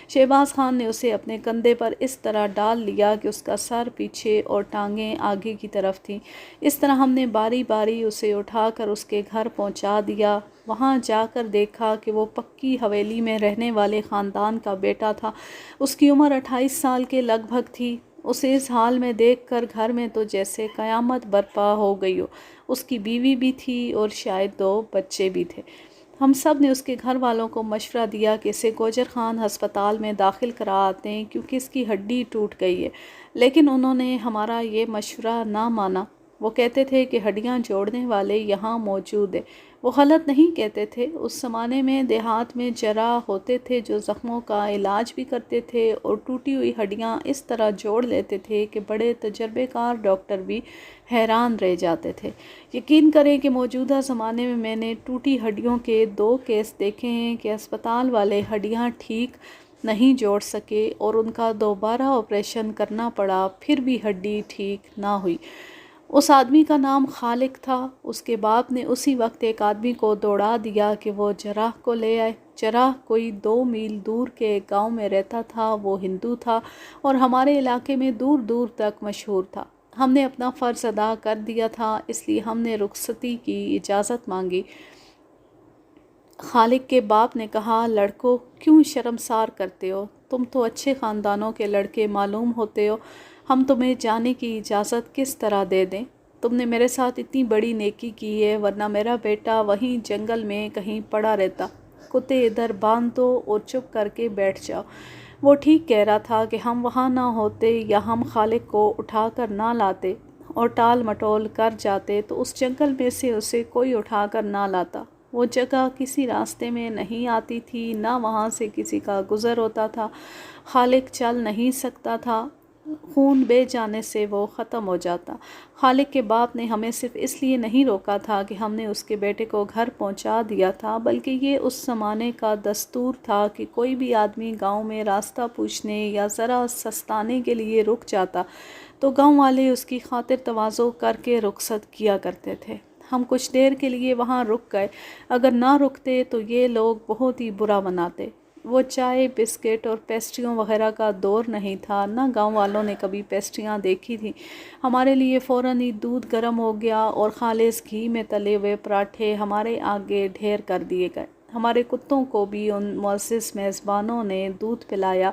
شہباز خان نے اسے اپنے کندھے پر اس طرح ڈال لیا کہ اس کا سر پیچھے اور ٹانگیں آگے کی طرف تھیں۔ اس طرح ہم نے باری باری اسے اٹھا کر اس کے گھر پہنچا دیا۔ وہاں جا کر دیکھا کہ وہ پکی حویلی میں رہنے والے خاندان کا بیٹا تھا۔ اس کی عمر 28 سال کے لگ بھگ تھی۔ اسے اس حال میں دیکھ کر گھر میں تو جیسے قیامت برپا ہو گئی ہو۔ اس کی بیوی بھی تھی اور شاید 2 بچے بھی تھے۔ ہم سب نے اس کے گھر والوں کو مشورہ دیا کہ اسے گوجر خان ہسپتال میں داخل کرا آتے کیونکہ اس کی ہڈی ٹوٹ گئی ہے، لیکن انہوں نے ہمارا یہ مشورہ نہ مانا۔ وہ کہتے تھے کہ ہڈیاں جوڑنے والے یہاں موجود ہیں۔ وہ غلط نہیں کہتے تھے، اس زمانے میں دیہات میں جراح ہوتے تھے جو زخموں کا علاج بھی کرتے تھے اور ٹوٹی ہوئی ہڈیاں اس طرح جوڑ لیتے تھے کہ بڑے تجربے کار ڈاکٹر بھی حیران رہ جاتے تھے۔ یقین کریں کہ موجودہ زمانے میں نے ٹوٹی ہڈیوں کے 2 کیس دیکھے ہیں کہ اسپتال والے ہڈیاں ٹھیک نہیں جوڑ سکے اور ان کا دوبارہ آپریشن کرنا پڑا، پھر بھی ہڈی ٹھیک نہ ہوئی۔ اس آدمی کا نام خالق تھا۔ اس کے باپ نے اسی وقت ایک آدمی کو دوڑا دیا کہ وہ جراح کو لے آئے۔ جراح کوئی 2 میل دور کے ایک گاؤں میں رہتا تھا، وہ ہندو تھا اور ہمارے علاقے میں دور دور تک مشہور تھا۔ ہم نے اپنا فرض ادا کر دیا تھا، اس لیے ہم نے رخصتی کی اجازت مانگی۔ خالق کے باپ نے کہا، لڑکو کیوں شرمسار کرتے ہو؟ تم تو اچھے خاندانوں کے لڑکے معلوم ہوتے ہو، ہم تمہیں جانے کی اجازت کس طرح دے دیں؟ تم نے میرے ساتھ اتنی بڑی نیکی کی ہے، ورنہ میرا بیٹا وہیں جنگل میں کہیں پڑا رہتا۔ کتے ادھر باندھ دو اور چپ کر کے بیٹھ جاؤ۔ وہ ٹھیک کہہ رہا تھا کہ ہم وہاں نہ ہوتے یا ہم خالق کو اٹھا کر نہ لاتے اور ٹال مٹول کر جاتے تو اس جنگل میں سے اسے کوئی اٹھا کر نہ لاتا۔ وہ جگہ کسی راستے میں نہیں آتی تھی، نہ وہاں سے کسی کا گزر ہوتا تھا۔ خالق چل نہیں سکتا تھا، خون بہہ جانے سے وہ ختم ہو جاتا۔ خالق کے باپ نے ہمیں صرف اس لیے نہیں روکا تھا کہ ہم نے اس کے بیٹے کو گھر پہنچا دیا تھا، بلکہ یہ اس زمانے کا دستور تھا کہ کوئی بھی آدمی گاؤں میں راستہ پوچھنے یا ذرا سستانے کے لیے رک جاتا تو گاؤں والے اس کی خاطر تواضع کر کے رخصت کیا کرتے تھے۔ ہم کچھ دیر کے لیے وہاں رک گئے، اگر نہ رکتے تو یہ لوگ بہت ہی برا مناتے۔ وہ چائے، بسکٹ اور پیسٹریوں وغیرہ کا دور نہیں تھا، نہ گاؤں والوں نے کبھی پیسٹریاں دیکھی تھیں۔ ہمارے لیے فوراً ہی دودھ گرم ہو گیا اور خالص گھی میں تلے ہوئے پراٹھے ہمارے آگے ڈھیر کر دیے گئے۔ ہمارے کتوں کو بھی ان معزز میزبانوں نے دودھ پلایا۔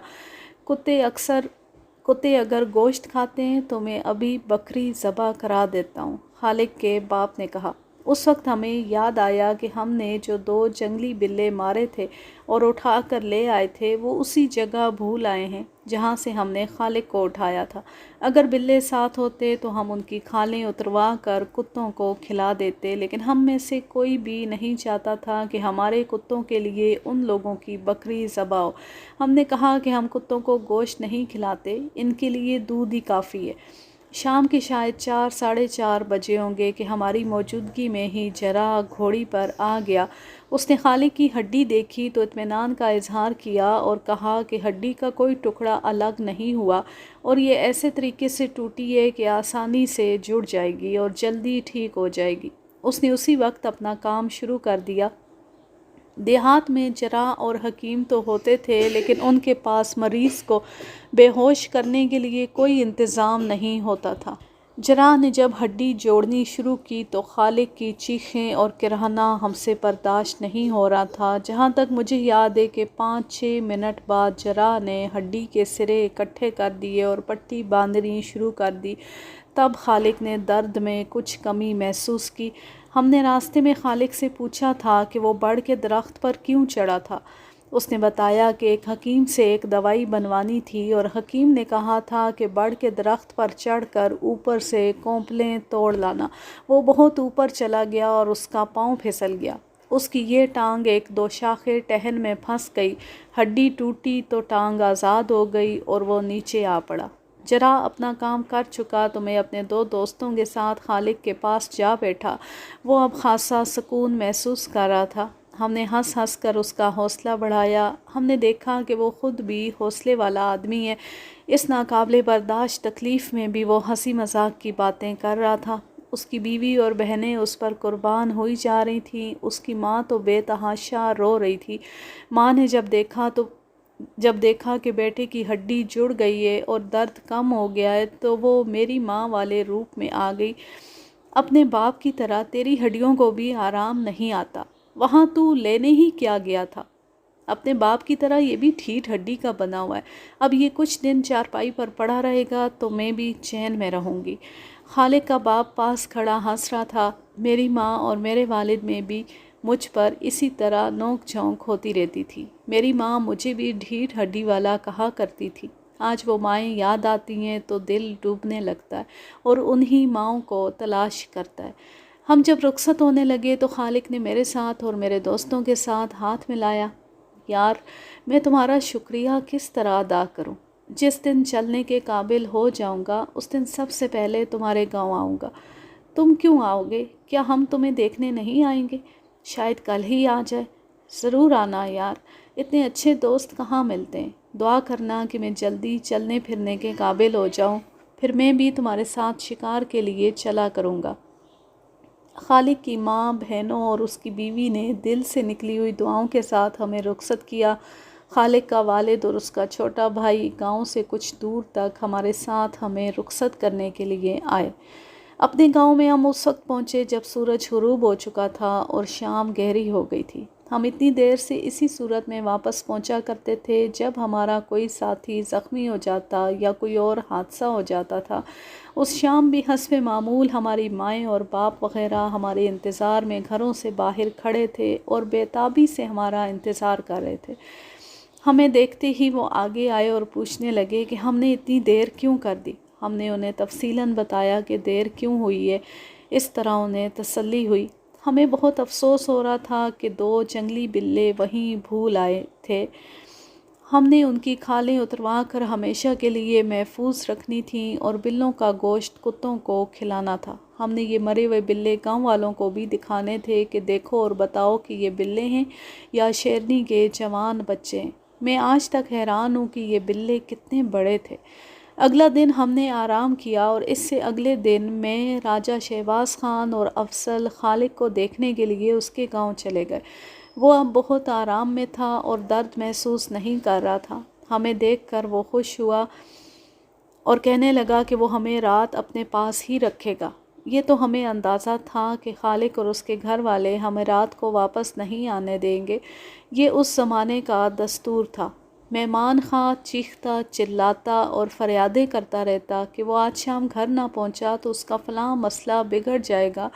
کتے اگر گوشت کھاتے ہیں تو میں ابھی بکری ذبح کرا دیتا ہوں، خالق کے باپ نے کہا۔ اس وقت ہمیں یاد آیا کہ ہم نے جو 2 جنگلی بلے مارے تھے اور اٹھا کر لے آئے تھے وہ اسی جگہ بھول آئے ہیں جہاں سے ہم نے خالق کو اٹھایا تھا۔ اگر بلے ساتھ ہوتے تو ہم ان کی کھالیں اتروا کر کتوں کو کھلا دیتے، لیکن ہم میں سے کوئی بھی نہیں چاہتا تھا کہ ہمارے کتوں کے لیے ان لوگوں کی بکری ذبح ہو۔ ہم نے کہا کہ ہم کتوں کو گوشت نہیں کھلاتے، ان کے لیے دودھ ہی کافی ہے۔ شام کے شاید 4 ساڑھے 4 بجے ہوں گے کہ ہماری موجودگی میں ہی جرا گھوڑی پر آ گیا۔ اس نے خالق کی ہڈی دیکھی تو اطمینان کا اظہار کیا اور کہا کہ ہڈی کا کوئی ٹکڑا الگ نہیں ہوا اور یہ ایسے طریقے سے ٹوٹی ہے کہ آسانی سے جڑ جائے گی اور جلدی ٹھیک ہو جائے گی۔ اس نے اسی وقت اپنا کام شروع کر دیا۔ دیہات میں جراح اور حکیم تو ہوتے تھے لیکن ان کے پاس مریض کو بے ہوش کرنے کے لیے کوئی انتظام نہیں ہوتا تھا۔ جراح نے جب ہڈی جوڑنی شروع کی تو خالق کی چیخیں اور کرہنا ہم سے برداشت نہیں ہو رہا تھا۔ جہاں تک مجھے یاد ہے کہ 5-6 منٹ بعد جراح نے ہڈی کے سرے اکٹھے کر دیے اور پٹی باندھنی شروع کر دی۔ تب خالق نے درد میں کچھ کمی محسوس کی۔ ہم نے راستے میں خالق سے پوچھا تھا کہ وہ بڑ کے درخت پر کیوں چڑھا تھا۔ اس نے بتایا کہ ایک حکیم سے ایک دوائی بنوانی تھی اور حکیم نے کہا تھا کہ بڑ کے درخت پر چڑھ کر اوپر سے کونپلیں توڑ لانا۔ وہ بہت اوپر چلا گیا اور اس کا پاؤں پھسل گیا۔ اس کی یہ ٹانگ ایک 2 شاخے ٹہن میں پھنس گئی۔ ہڈی ٹوٹی تو ٹانگ آزاد ہو گئی اور وہ نیچے آ پڑا۔ جراح اپنا کام کر چکا تو میں اپنے 2 دوستوں کے ساتھ خالق کے پاس جا بیٹھا۔ وہ اب خاصا سکون محسوس کر رہا تھا۔ ہم نے ہنس ہنس کر اس کا حوصلہ بڑھایا۔ ہم نے دیکھا کہ وہ خود بھی حوصلے والا آدمی ہے۔ اس ناقابل برداشت تکلیف میں بھی وہ ہنسی مذاق کی باتیں کر رہا تھا۔ اس کی بیوی اور بہنیں اس پر قربان ہوئی جا رہی تھیں۔ اس کی ماں تو بے تحاشا رو رہی تھی۔ ماں نے جب دیکھا کہ بیٹے کی ہڈی جڑ گئی ہے اور درد کم ہو گیا ہے تو وہ میری ماں والے روپ میں آ گئی۔ اپنے باپ کی طرح تیری ہڈیوں کو بھی آرام نہیں آتا، وہاں تو لینے ہی کیا گیا تھا؟ اپنے باپ کی طرح یہ بھی ٹھیٹ ہڈی کا بنا ہوا ہے۔ اب یہ کچھ دن چارپائی پر پڑا رہے گا تو میں بھی چین میں رہوں گی۔ خالق کا باپ پاس کھڑا ہنس رہا تھا۔ میری ماں اور میرے والد میں بھی مجھ پر اسی طرح نوک جھونک ہوتی رہتی تھی۔ میری ماں مجھے بھی ڈھیٹ ہڈی والا کہا کرتی تھی۔ آج وہ مائیں یاد آتی ہیں تو دل ڈوبنے لگتا ہے اور انہی ماؤں کو تلاش کرتا ہے۔ ہم جب رخصت ہونے لگے تو خالق نے میرے ساتھ اور میرے دوستوں کے ساتھ ہاتھ ملایا۔ یار، میں تمہارا شکریہ کس طرح ادا کروں؟ جس دن چلنے کے قابل ہو جاؤں گا اس دن سب سے پہلے تمہارے گاؤں آؤں گا۔ تم کیوں آؤ گے؟ کیا ہم تمہیں دیکھنے نہیں آئیں گے؟ شاید کل ہی آ جائے۔ ضرور آنا یار، اتنے اچھے دوست کہاں ملتے ہیں۔ دعا کرنا کہ میں جلدی چلنے پھرنے کے قابل ہو جاؤں، پھر میں بھی تمہارے ساتھ شکار کے لیے چلا کروں گا۔ خالق کی ماں، بہنوں اور اس کی بیوی نے دل سے نکلی ہوئی دعاؤں کے ساتھ ہمیں رخصت کیا۔ خالق کا والد اور اس کا چھوٹا بھائی گاؤں سے کچھ دور تک ہمارے ساتھ ہمیں رخصت کرنے کے لیے آئے۔ اپنے گاؤں میں ہم اس وقت پہنچے جب سورج غروب ہو چکا تھا اور شام گہری ہو گئی تھی۔ ہم اتنی دیر سے اسی صورت میں واپس پہنچا کرتے تھے جب ہمارا کوئی ساتھی زخمی ہو جاتا یا کوئی اور حادثہ ہو جاتا تھا۔ اس شام بھی حسب معمول ہماری مائیں اور باپ وغیرہ ہمارے انتظار میں گھروں سے باہر کھڑے تھے اور بے تابی سے ہمارا انتظار کر رہے تھے۔ ہمیں دیکھتے ہی وہ آگے آئے اور پوچھنے لگے کہ ہم نے اتنی دیر کیوں کر دی۔ ہم نے انہیں تفصیلاً بتایا کہ دیر کیوں ہوئی ہے۔ اس طرح انہیں تسلی ہوئی۔ ہمیں بہت افسوس ہو رہا تھا کہ 2 جنگلی بلے وہیں بھول آئے تھے۔ ہم نے ان کی کھالیں اتروا کر ہمیشہ کے لیے محفوظ رکھنی تھیں اور بلوں کا گوشت کتوں کو کھلانا تھا۔ ہم نے یہ مرے ہوئے بلے گاؤں والوں کو بھی دکھانے تھے کہ دیکھو اور بتاؤ کہ یہ بلے ہیں یا شیرنی کے جوان بچے ہیں۔ میں آج تک حیران ہوں کہ یہ بلے کتنے بڑے تھے۔ اگلا دن ہم نے آرام کیا اور اس سے اگلے دن میں راجہ شہباز خان اور افضل خالق کو دیکھنے کے لیے اس کے گاؤں چلے گئے۔ وہ اب بہت آرام میں تھا اور درد محسوس نہیں کر رہا تھا۔ ہمیں دیکھ کر وہ خوش ہوا اور کہنے لگا کہ وہ ہمیں رات اپنے پاس ہی رکھے گا۔ یہ تو ہمیں اندازہ تھا کہ خالق اور اس کے گھر والے ہمیں رات کو واپس نہیں آنے دیں گے۔ یہ اس زمانے کا دستور تھا۔ مہمان خواہ چیختا چلاتا اور فریادیں کرتا رہتا کہ وہ آج شام گھر نہ پہنچا تو اس کا فلاں مسئلہ بگڑ جائے گا۔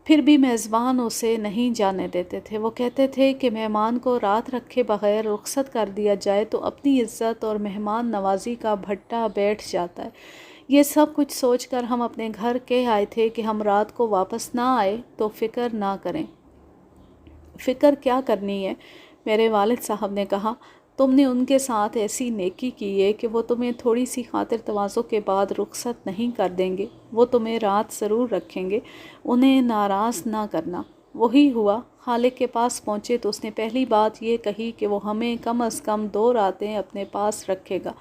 پھر بھی میزبان اسے نہیں جانے دیتے تھے۔ وہ کہتے تھے کہ مہمان کو رات رکھے بغیر رخصت کر دیا جائے تو اپنی عزت اور مہمان نوازی کا بھٹا بیٹھ جاتا ہے۔ یہ سب کچھ سوچ کر ہم اپنے گھر کہہ آئے تھے کہ ہم رات کو واپس نہ آئے تو فکر نہ کریں۔ فکر کیا کرنی ہے؟ میرے والد صاحب نے کہا، تم نے ان کے ساتھ ایسی نیکی کی ہے کہ وہ تمہیں تھوڑی سی خاطر تواضع کے بعد رخصت نہیں کر دیں گے۔ وہ تمہیں رات ضرور رکھیں گے، انہیں ناراض نہ کرنا۔ وہی ہوا۔ خالق کے پاس پہنچے تو اس نے پہلی بات یہ کہی کہ وہ ہمیں کم از کم 2 راتیں اپنے پاس رکھے گا۔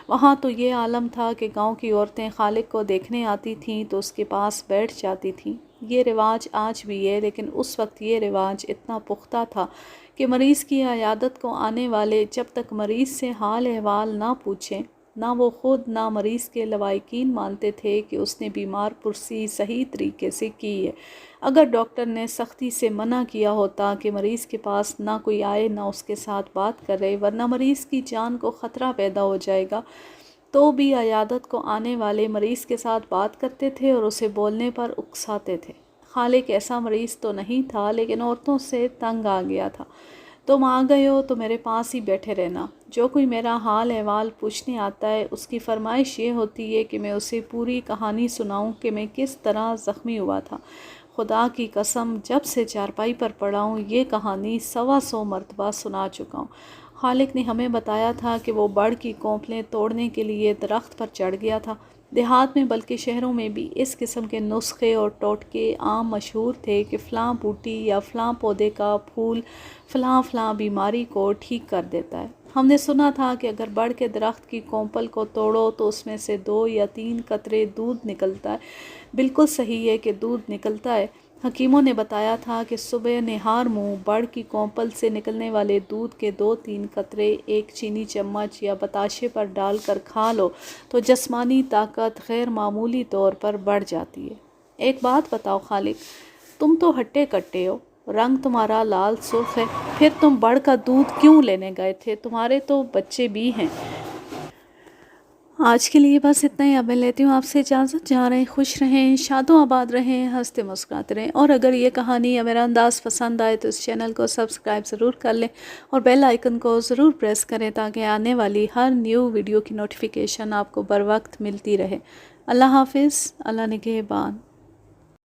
وہاں تو یہ عالم تھا کہ گاؤں کی عورتیں خالق کو دیکھنے آتی تھیں تو اس کے پاس بیٹھ جاتی تھیں۔ یہ رواج آج بھی ہے، لیکن اس وقت یہ رواج اتنا پختہ تھا کہ مریض کی عیادت کو آنے والے جب تک مریض سے حال احوال نہ پوچھیں، نہ وہ خود نہ مریض کے لواحقین مانتے تھے کہ اس نے بیمار پرسی صحیح طریقے سے کی ہے۔ اگر ڈاکٹر نے سختی سے منع کیا ہوتا کہ مریض کے پاس نہ کوئی آئے نہ اس کے ساتھ بات کرے ورنہ مریض کی جان کو خطرہ پیدا ہو جائے گا، تو بھی عیادت کو آنے والے مریض کے ساتھ بات کرتے تھے اور اسے بولنے پر اکساتے تھے۔ خالق ایسا مریض تو نہیں تھا، لیکن عورتوں سے تنگ آ گیا تھا۔ تم آ گئے ہو تو میرے پاس ہی بیٹھے رہنا۔ جو کوئی میرا حال احوال پوچھنے آتا ہے اس کی فرمائش یہ ہوتی ہے کہ میں اسے پوری کہانی سناؤں کہ میں کس طرح زخمی ہوا تھا۔ خدا کی قسم، جب سے چارپائی پر پڑا ہوں یہ کہانی 100 مرتبہ سنا چکا ہوں۔ خالق نے ہمیں بتایا تھا کہ وہ بڑ کی کونپلیں توڑنے کے لیے درخت پر چڑھ گیا تھا۔ دیہات میں بلکہ شہروں میں بھی اس قسم کے نسخے اور ٹوٹکے عام مشہور تھے کہ فلاں بوٹی یا فلاں پودے کا پھول فلاں فلاں بیماری کو ٹھیک کر دیتا ہے۔ ہم نے سنا تھا کہ اگر بڑ کے درخت کی کونپل کو توڑو تو اس میں سے 2 یا 3 قطرے دودھ نکلتا ہے۔ بالکل صحیح ہے کہ دودھ نکلتا ہے۔ حکیموں نے بتایا تھا کہ صبح نہار منہ بڑ کی کونپل سے نکلنے والے دودھ کے 2-3 قطرے ایک چینی چمچ یا بتاشے پر ڈال کر کھا لو تو جسمانی طاقت غیر معمولی طور پر بڑھ جاتی ہے۔ ایک بات بتاؤ خالق، تم تو ہٹے کٹے ہو، رنگ تمہارا لال سرخ ہے، پھر تم بڑ کا دودھ کیوں لینے گئے تھے؟ تمہارے تو بچے بھی ہیں۔ آج کے لیے بس اتنا ہی۔ اب میں لیتی ہوں آپ سے اجازت۔ جہاں رہیں خوش رہیں، شاد و آباد رہیں، ہنستے مسکراتے رہیں، اور اگر یہ کہانی یا میرا انداز پسند آئے تو اس چینل کو سبسکرائب ضرور کر لیں اور بیل آئیکن کو ضرور پریس کریں تاکہ آنے والی ہر نیو ویڈیو کی نوٹیفیکیشن آپ کو بر وقت ملتی رہے۔ اللہ حافظ، اللہ نگہبان۔